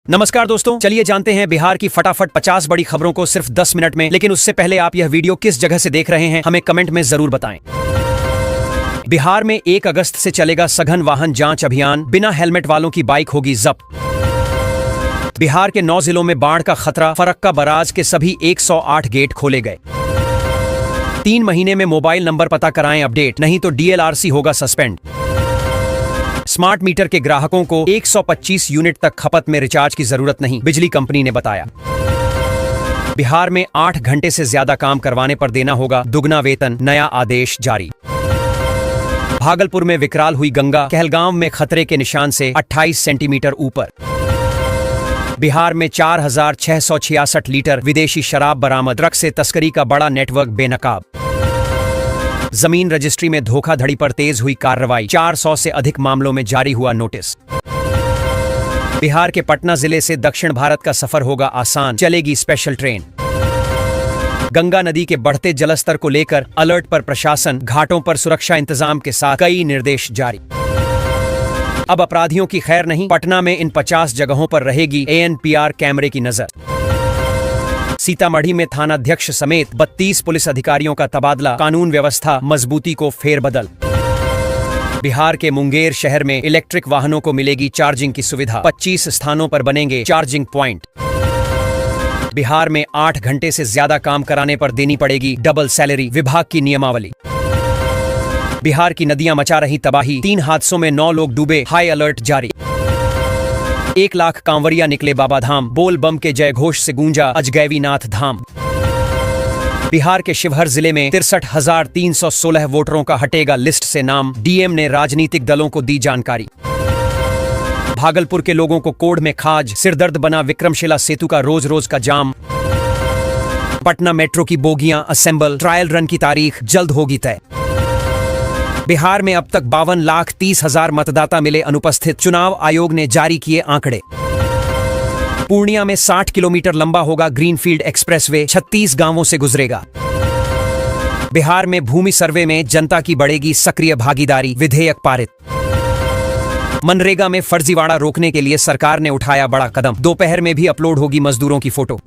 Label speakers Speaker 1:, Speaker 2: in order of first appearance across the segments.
Speaker 1: नमस्कार दोस्तों, चलिए जानते हैं बिहार की फटाफट 50 बड़ी खबरों को सिर्फ 10 मिनट में। लेकिन उससे पहले आप यह वीडियो किस जगह से देख रहे हैं हमें कमेंट में जरूर बताएं। बिहार में 1 अगस्त से चलेगा सघन वाहन जांच अभियान, बिना हेलमेट वालों की बाइक होगी जब्त। बिहार के 9 जिलों में बाढ़ का खतरा, फरक्का बराज के सभी 108 गेट खोले गए। 3 महीने में मोबाइल नंबर पता कराएं अपडेट, नहीं तो DLRC होगा सस्पेंड। स्मार्ट मीटर के ग्राहकों को 125 यूनिट तक खपत में रिचार्ज की जरूरत नहीं, बिजली कंपनी ने बताया। बिहार में 8 घंटे से ज्यादा काम करवाने पर देना होगा दुगना वेतन, नया आदेश जारी। भागलपुर में विकराल हुई गंगा, कहलगांव में खतरे के निशान से 28 सेंटीमीटर ऊपर। बिहार में 4666 लीटर विदेशी शराब बरामद, ट्रक से तस्करी का बड़ा नेटवर्क बेनकाब। जमीन रजिस्ट्री में धोखाधड़ी पर तेज हुई कार्रवाई, 400 से अधिक मामलों में जारी हुआ नोटिस। बिहार के पटना जिले से दक्षिण भारत का सफर होगा आसान, चलेगी स्पेशल ट्रेन। गंगा नदी के बढ़ते जलस्तर को लेकर अलर्ट पर प्रशासन, घाटों पर सुरक्षा इंतजाम के साथ कई निर्देश जारी। अब अपराधियों की खैर नहीं, पटना में इन 50 जगहों पर रहेगी ANPR कैमरे की नजर। सीतामढ़ी में थानाध्यक्ष समेत 32 पुलिस अधिकारियों का तबादला, कानून व्यवस्था मजबूती को फेरबदल। बिहार के मुंगेर शहर में इलेक्ट्रिक वाहनों को मिलेगी चार्जिंग की सुविधा, 25 स्थानों पर बनेंगे चार्जिंग पॉइंट। बिहार में 8 घंटे से ज्यादा काम कराने पर देनी पड़ेगी डबल सैलरी, विभाग की नियमावली। बिहार की नदियां मचा रही तबाही, 3 हादसों में 9 लोग डूबे, हाई अलर्ट जारी। 1 लाख कांवरिया निकले बाबा धाम, बोल बम के जय घोष से गूंजा अजगैवीनाथ धाम। बिहार के शिवहर जिले में 63,316 वोटरों का हटेगा लिस्ट से नाम, DM ने राजनीतिक दलों को दी जानकारी। भागलपुर के लोगों को कोढ़ में खाज, सिरदर्द बना विक्रमशिला सेतु का रोज रोज का जाम। पटना मेट्रो की बोगियां असेंबल, ट्रायल रन की तारीख जल्द होगी तय। बिहार में अब तक 52,30,000 मतदाता मिले अनुपस्थित, चुनाव आयोग ने जारी किए आंकड़े। पूर्णिया में 60 किलोमीटर लंबा होगा ग्रीनफील्ड एक्सप्रेसवे, 36 गांवों से गुजरेगा। बिहार में भूमि सर्वे में जनता की बढ़ेगी सक्रिय भागीदारी, विधेयक पारित। मनरेगा में फर्जीवाड़ा रोकने के लिए सरकार ने उठाया बड़ा कदम, दोपहर में भी अपलोड होगी मजदूरों की फोटो।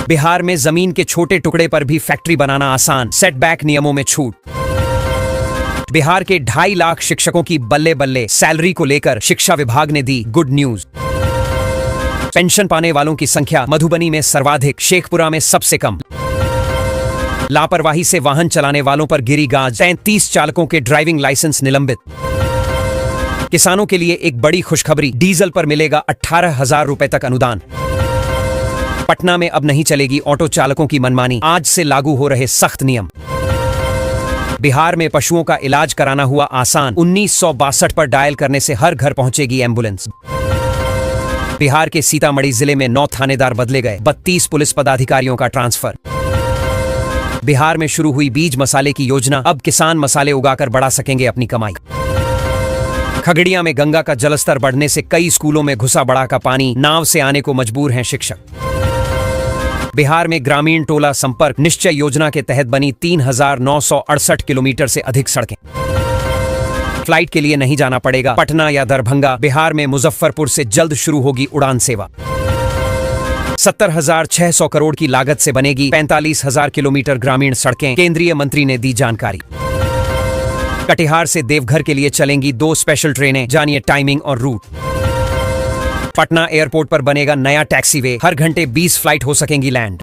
Speaker 1: बिहार में जमीन के छोटे टुकड़े पर भी फैक्ट्री बनाना आसान, सेटबैक नियमों में छूट। बिहार के 2.5 लाख शिक्षकों की बल्ले बल्ले, सैलरी को लेकर शिक्षा विभाग ने दी गुड न्यूज। पेंशन पाने वालों की संख्या मधुबनी में सर्वाधिक, शेखपुरा में सबसे कम। लापरवाही से वाहन चलाने वालों पर गिरी गाज, 33 चालकों के ड्राइविंग लाइसेंस निलंबित। किसानों के लिए एक बड़ी खुशखबरी, डीजल पर मिलेगा 18,000 रुपए तक अनुदान। पटना में अब नहीं चलेगी ऑटो चालकों की मनमानी, आज से लागू हो रहे सख्त नियम। बिहार में पशुओं का इलाज कराना हुआ आसान, 1962 पर डायल करने से हर घर पहुंचेगी एम्बुलेंस। बिहार के सीतामढ़ी जिले में 9 थानेदार बदले गए, 32 पुलिस पदाधिकारियों का ट्रांसफर। बिहार में शुरू हुई बीज मसाले की योजना, अब किसान मसाले उगाकर बढ़ा सकेंगे अपनी कमाई। खगड़िया में गंगा का जलस्तर बढ़ने से कई स्कूलों में घुसा बड़ा का पानी, नाव से आने को मजबूर हैं शिक्षक। बिहार में ग्रामीण टोला संपर्क निश्चय योजना के तहत बनी 3,968 किलोमीटर से अधिक सड़कें। फ्लाइट के लिए नहीं जाना पड़ेगा पटना या दरभंगा, बिहार में मुजफ्फरपुर से जल्द शुरू होगी उड़ान सेवा। 70,600 करोड़ की लागत से बनेगी 45,000 किलोमीटर ग्रामीण सड़कें, केंद्रीय मंत्री ने दी जानकारी। कटिहार से देवघर के लिए चलेंगी 2 स्पेशल ट्रेनें, जानिए टाइमिंग और रूट। पटना एयरपोर्ट पर बनेगा नया टैक्सीवे, हर घंटे 20 फ्लाइट हो सकेंगी लैंड।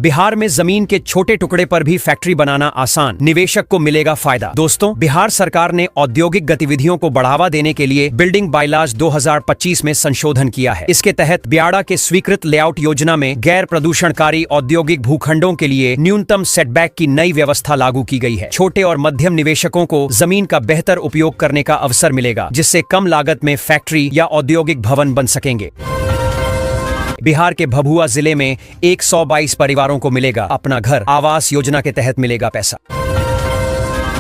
Speaker 1: बिहार में जमीन के छोटे टुकड़े पर भी फैक्ट्री बनाना आसान, निवेशक को मिलेगा फायदा। दोस्तों, बिहार सरकार ने औद्योगिक गतिविधियों को बढ़ावा देने के लिए बिल्डिंग बायलॉज 2025 में संशोधन किया है। इसके तहत ब्याडा के स्वीकृत लेआउट योजना में गैर प्रदूषणकारी औद्योगिक भूखंडों के लिए न्यूनतम सेटबैक की नई व्यवस्था लागू की गई है। छोटे और मध्यम निवेशकों को जमीन का बेहतर उपयोग करने का अवसर मिलेगा, जिससे कम लागत में फैक्ट्री या औद्योगिक भवन बन सकेंगे। बिहार के भभुआ जिले में 122 परिवारों को मिलेगा अपना घर, आवास योजना के तहत मिलेगा पैसा।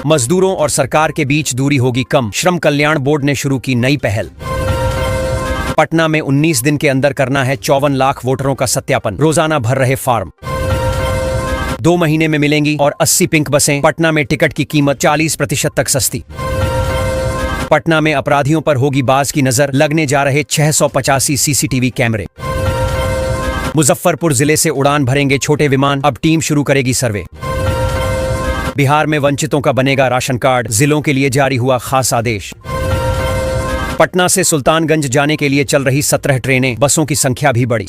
Speaker 1: मजदूरों और सरकार के बीच दूरी होगी कम, श्रम कल्याण बोर्ड ने शुरू की नई पहल। पटना में 19 दिन के अंदर करना है 54 लाख वोटरों का सत्यापन, रोजाना भर रहे फॉर्म। 2 महीने में मिलेंगी और 80 पिंक बसें, पटना में टिकट की कीमत 40% तक सस्ती। पटना में अपराधियों पर होगी बाज की नजर, लगने जा रहे 685 सीसीटीवी कैमरे। मुजफ्फरपुर जिले से उड़ान भरेंगे छोटे विमान, अब टीम शुरू करेगी सर्वे। बिहार में वंचितों का बनेगा राशन कार्ड, जिलों के लिए जारी हुआ खास आदेश। पटना से सुल्तानगंज जाने के लिए चल रही 17 ट्रेनें, बसों की संख्या भी बढ़ी।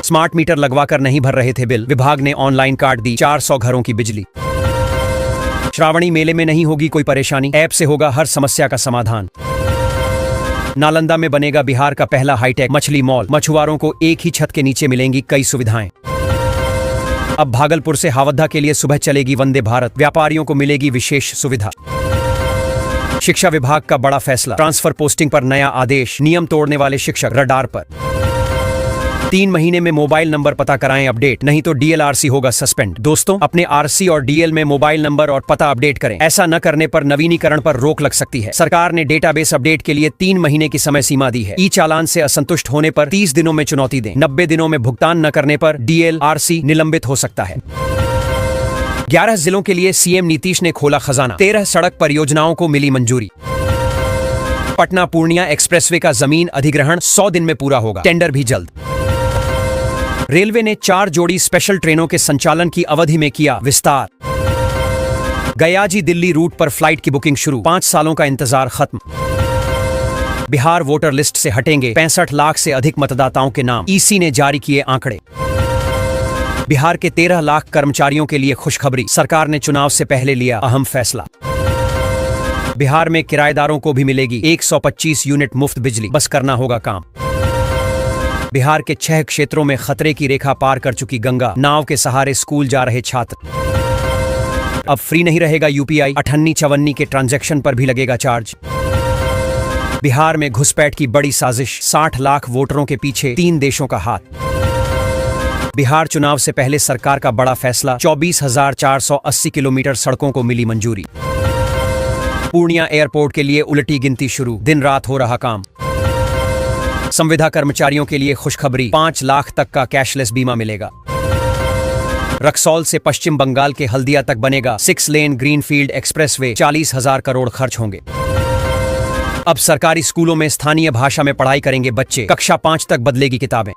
Speaker 1: स्मार्ट मीटर लगवाकर नहीं भर रहे थे बिल, विभाग ने ऑनलाइन काट दी 400 घरों की बिजली। श्रावणी मेले में नहीं होगी कोई परेशानी, ऐप से होगा हर समस्या का समाधान। नालंदा में बनेगा बिहार का पहला हाईटेक मछली मॉल, मछुआरों को एक ही छत के नीचे मिलेंगी कई सुविधाएं। अब भागलपुर से हावड़ा के लिए सुबह चलेगी वंदे भारत, व्यापारियों को मिलेगी विशेष सुविधा। शिक्षा विभाग का बड़ा फैसला, ट्रांसफर पोस्टिंग पर नया आदेश, नियम तोड़ने वाले शिक्षक रडार पर। 3 महीने में मोबाइल नंबर पता कराएं अपडेट, नहीं तो डीएल-आरसी होगा सस्पेंड। दोस्तों, अपने आरसी और डीएल में मोबाइल नंबर और पता अपडेट करें, ऐसा न करने पर नवीनीकरण पर रोक लग सकती है। सरकार ने डेटाबेस अपडेट के लिए 3 महीने की समय सीमा दी है। ई चालान से असंतुष्ट होने पर 30 दिनों में चुनौती दें, 90 दिनों में भुगतान न करने पर डीएल-आरसी निलंबित हो सकता है। 11 जिलों के लिए सीएम नीतीश ने खोला खजाना, 13 सड़क परियोजनाओं को मिली मंजूरी। पटना पूर्णिया एक्सप्रेसवे का जमीन अधिग्रहण 100 दिन में पूरा होगा, टेंडर भी जल्द। रेलवे ने 4 जोड़ी स्पेशल ट्रेनों के संचालन की अवधि में किया विस्तार। गयाजी दिल्ली रूट पर फ्लाइट की बुकिंग शुरू, 5 सालों का इंतजार खत्म। बिहार वोटर लिस्ट से हटेंगे 65 लाख से अधिक मतदाताओं के नाम, ईसी ने जारी किए आंकड़े। बिहार के 13 लाख कर्मचारियों के लिए खुशखबरी, सरकार ने चुनाव से पहले लिया अहम फैसला। बिहार में किराएदारों को भी मिलेगी 125 यूनिट मुफ्त बिजली, बस करना होगा काम। बिहार के 6 क्षेत्रों में खतरे की रेखा पार कर चुकी गंगा, नाव के सहारे स्कूल जा रहे छात्र। अब फ्री नहीं रहेगा यूपीआई, 58-54 के ट्रांजैक्शन पर भी लगेगा चार्ज। बिहार में घुसपैठ की बड़ी साजिश, 60 लाख वोटरों के पीछे 3 देशों का हाथ। बिहार चुनाव से पहले सरकार का बड़ा फैसला, 24,480 किलोमीटर सड़कों को मिली मंजूरी। पूर्णिया एयरपोर्ट के लिए उलटी गिनती शुरू, दिन रात हो रहा काम। संविदा कर्मचारियों के लिए खुशखबरी, 5 लाख तक का कैशलेस बीमा मिलेगा। रक्सौल से पश्चिम बंगाल के हल्दिया तक बनेगा 6 लेन ग्रीनफील्ड एक्सप्रेसवे, 40,000 करोड़ खर्च होंगे। अब सरकारी स्कूलों में स्थानीय भाषा में पढ़ाई करेंगे बच्चे, कक्षा 5 तक बदलेगी किताबें।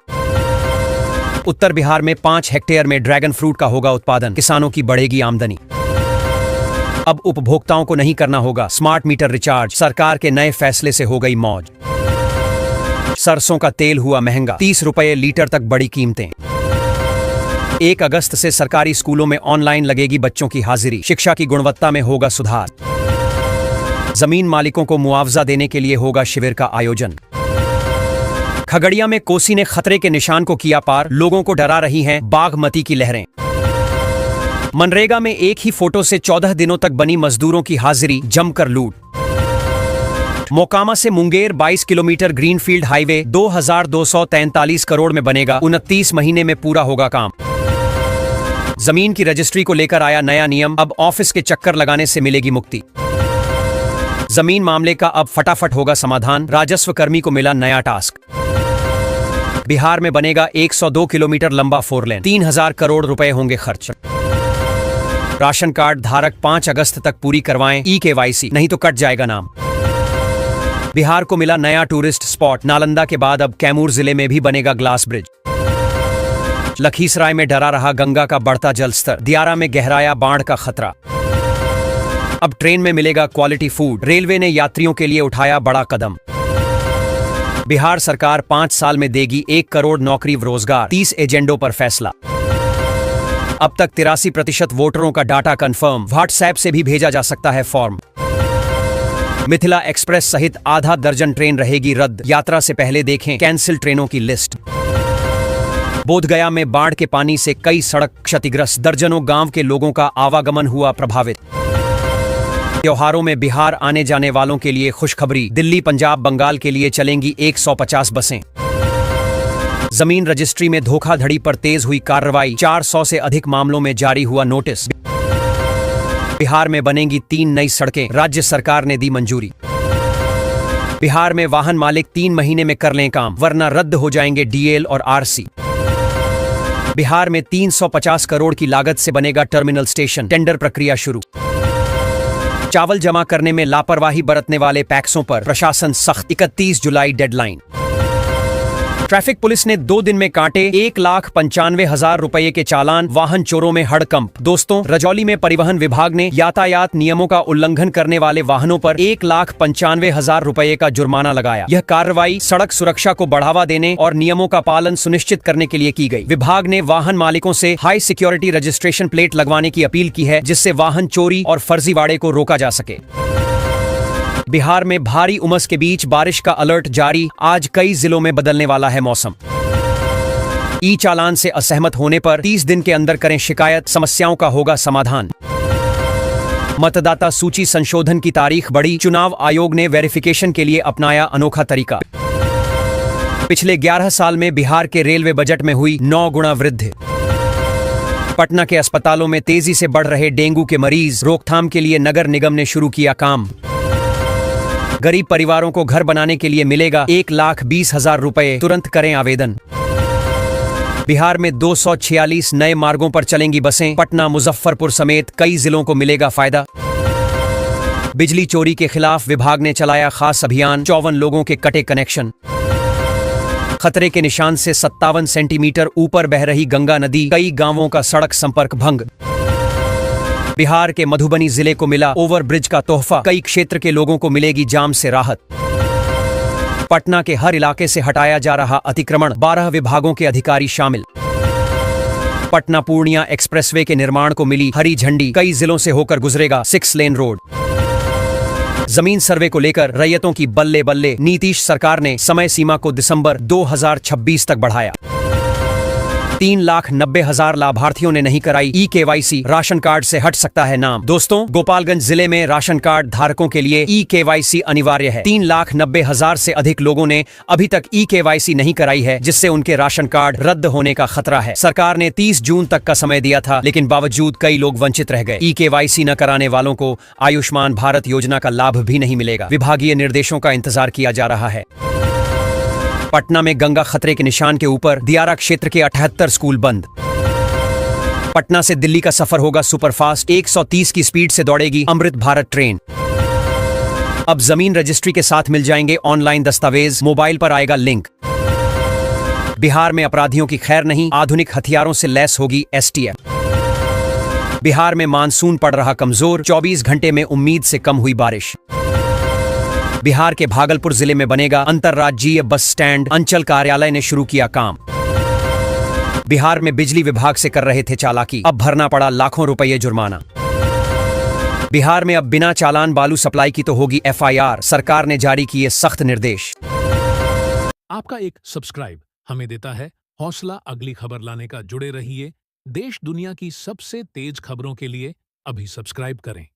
Speaker 1: उत्तर बिहार में 5 हेक्टेयर में ड्रैगन फ्रूट का होगा उत्पादन, किसानों की बढ़ेगी आमदनी। अब उपभोक्ताओं को नहीं करना होगा स्मार्ट मीटर रिचार्ज, सरकार के नए फैसले से हो गई मौज। सरसों का तेल हुआ महंगा, 30 रुपये लीटर तक बढ़ी कीमतें। 1 अगस्त से सरकारी स्कूलों में ऑनलाइन लगेगी बच्चों की हाजिरी, शिक्षा की गुणवत्ता में होगा सुधार। जमीन मालिकों को मुआवजा देने के लिए होगा शिविर का आयोजन। खगड़िया में कोसी ने खतरे के निशान को किया पार, लोगों को डरा रही हैं बागमती की लहरें। मनरेगा में एक ही फोटो से 14 दिनों तक बनी मजदूरों की हाजिरी, जमकर लूट। मोकामा से Munger 22 kilometre greenfield highway 2243 crore में बनेगा, 29 महीने में पूरा होगा काम। जमीन की रजिस्ट्री को लेकर आया नया नियम, अब ऑफिस के चक्कर लगाने से मिलेगी मुक्ति। जमीन मामले का अब फटाफट होगा समाधान, राजस्व कर्मी को मिला नया टास्क। बिहार में बनेगा 102 किलोमीटर लंबा 4 लेन, 3000 करोड़ रुपए होंगे खर्च। राशन कार्ड धारक 5 अगस्त तक पूरी करवाएं ई-केवाईसी, नहीं तो कट जाएगा नाम। बिहार को मिला नया टूरिस्ट स्पॉट, नालंदा के बाद अब कैमूर जिले में भी बनेगा ग्लास ब्रिज। लखीसराय में डरा रहा गंगा का बढ़ता जलस्तर, दियारा में गहराया बाढ़ का खतरा। अब ट्रेन में मिलेगा क्वालिटी फूड, रेलवे ने यात्रियों के लिए उठाया बड़ा कदम। बिहार सरकार 5 साल में देगी 1 करोड़ नौकरी रोजगार, 30 एजेंडों पर फैसला। अब तक 83% वोटरों का डाटा कंफर्म, व्हाट्सएप से भी भेजा जा सकता है फॉर्म। मिथिला एक्सप्रेस सहित आधा दर्जन ट्रेन रहेगी रद्द, यात्रा से पहले देखें कैंसिल ट्रेनों की लिस्ट। बोधगया में बाढ़ के पानी से कई सड़क क्षतिग्रस्त, दर्जनों गांव के लोगों का आवागमन हुआ प्रभावित। त्योहारों में बिहार आने जाने वालों के लिए खुशखबरी, दिल्ली पंजाब बंगाल के लिए चलेंगी 150 बसें। जमीन रजिस्ट्री में धोखाधड़ी पर तेज हुई कार्रवाई, 400 से अधिक मामलों में जारी हुआ नोटिस। बिहार में बनेंगी 3 नई सड़कें, राज्य सरकार ने दी मंजूरी। बिहार में वाहन मालिक 3 महीने में कर लें काम, वरना रद्द हो जाएंगे डीएल और आरसी। बिहार में 350 करोड़ की लागत से बनेगा टर्मिनल स्टेशन, टेंडर प्रक्रिया शुरू। चावल जमा करने में लापरवाही बरतने वाले पैक्सों पर प्रशासन सख्त। 31 जुलाई डेडलाइन। ट्रैफिक पुलिस ने 2 दिन में काटे 1,95,000 रुपए के चालान। वाहन चोरों में हड़कंप। दोस्तों, रजौली में परिवहन विभाग ने यातायात नियमों का उल्लंघन करने वाले वाहनों पर 1,95,000 रुपए का जुर्माना लगाया। यह कार्रवाई सड़क सुरक्षा को बढ़ावा देने और नियमों का पालन सुनिश्चित करने के लिए की गई। विभाग ने वाहन मालिकों से हाई सिक्योरिटी रजिस्ट्रेशन प्लेट लगवाने की अपील की है, जिससे वाहन चोरी और फर्जीवाड़े को रोका जा सके। बिहार में भारी उमस के बीच बारिश का अलर्ट जारी। आज कई जिलों में बदलने वाला है मौसम। ई चालान से असहमत होने पर 30 दिन के अंदर करें शिकायत, समस्याओं का होगा समाधान। मतदाता सूची संशोधन की तारीख बढ़ी। चुनाव आयोग ने वेरिफिकेशन के लिए अपनाया अनोखा तरीका। पिछले 11 साल में बिहार के रेलवे बजट में हुई 9 गुना वृद्धि। पटना के अस्पतालों में तेजी से बढ़ रहे डेंगू के मरीज। रोकथाम के लिए नगर निगम ने शुरू किया काम। गरीब परिवारों को घर बनाने के लिए मिलेगा 1,20,000 रुपए। तुरंत करें आवेदन। बिहार में 246 नए मार्गों पर चलेंगी बसें। पटना, मुजफ्फरपुर समेत कई जिलों को मिलेगा फायदा। बिजली चोरी के खिलाफ विभाग ने चलाया खास अभियान। 54 लोगों के कटे कनेक्शन। खतरे के निशान से 57 सेंटीमीटर ऊपर बह रही गंगा नदी। कई गांवों का सड़क संपर्क भंग। बिहार के मधुबनी जिले को मिला ओवरब्रिज का तोहफा। कई क्षेत्र के लोगों को मिलेगी जाम से राहत। पटना के हर इलाके से हटाया जा रहा अतिक्रमण। 12 विभागों के अधिकारी शामिल। पटना पूर्णिया एक्सप्रेसवे के निर्माण को मिली हरी झंडी। कई जिलों से होकर गुजरेगा 6 लेन रोड। जमीन सर्वे को लेकर रैयतों की बल्ले बल्ले। नीतीश सरकार ने समय सीमा को दिसंबर 2026 तक बढ़ाया। 3,90,000 लाभार्थियों ने नहीं कराई ई-केवाईसी। राशन कार्ड से हट सकता है नाम। दोस्तों, गोपालगंज जिले में राशन कार्ड धारकों के लिए ई-केवाईसी अनिवार्य है। 3,90,000 से अधिक लोगों ने अभी तक ई-केवाईसी नहीं कराई है, जिससे उनके राशन कार्ड रद्द होने का खतरा है। सरकार ने 30 जून तक का समय दिया था, लेकिन बावजूद कई लोग वंचित रह गए। ई-केवाईसी न कराने वालों को आयुष्मान भारत योजना का लाभ भी नहीं मिलेगा। विभागीय निर्देशों का इंतजार किया जा रहा है। पटना में गंगा खतरे के निशान के ऊपर। दियारा क्षेत्र के 78 स्कूल बंद। पटना से दिल्ली का सफर होगा सुपरफास्ट। 130 की स्पीड से दौड़ेगी अमृत भारत ट्रेन। अब जमीन रजिस्ट्री के साथ मिल जाएंगे ऑनलाइन दस्तावेज। मोबाइल पर आएगा लिंक। बिहार में अपराधियों की खैर नहीं। आधुनिक हथियारों से लैस होगी एसटीएफ। बिहार में मानसून पड़ रहा कमजोर। 24 घंटे में उम्मीद से कम हुई बारिश। बिहार के भागलपुर जिले में बनेगा अंतर्राज्यीय बस स्टैंड। अंचल कार्यालय ने शुरू किया काम। बिहार में बिजली विभाग से कर रहे थे चालाकी। अब भरना पड़ा लाखों रुपये जुर्माना। बिहार में अब बिना चालान बालू सप्लाई की तो होगी एफआईआर। सरकार ने जारी किए सख्त निर्देश।
Speaker 2: आपका एक सब्सक्राइब हमें देता है हौसला अगली खबर लाने का। जुड़े रहिए देश दुनिया की सबसे तेज खबरों के लिए। अभी सब्सक्राइब करें।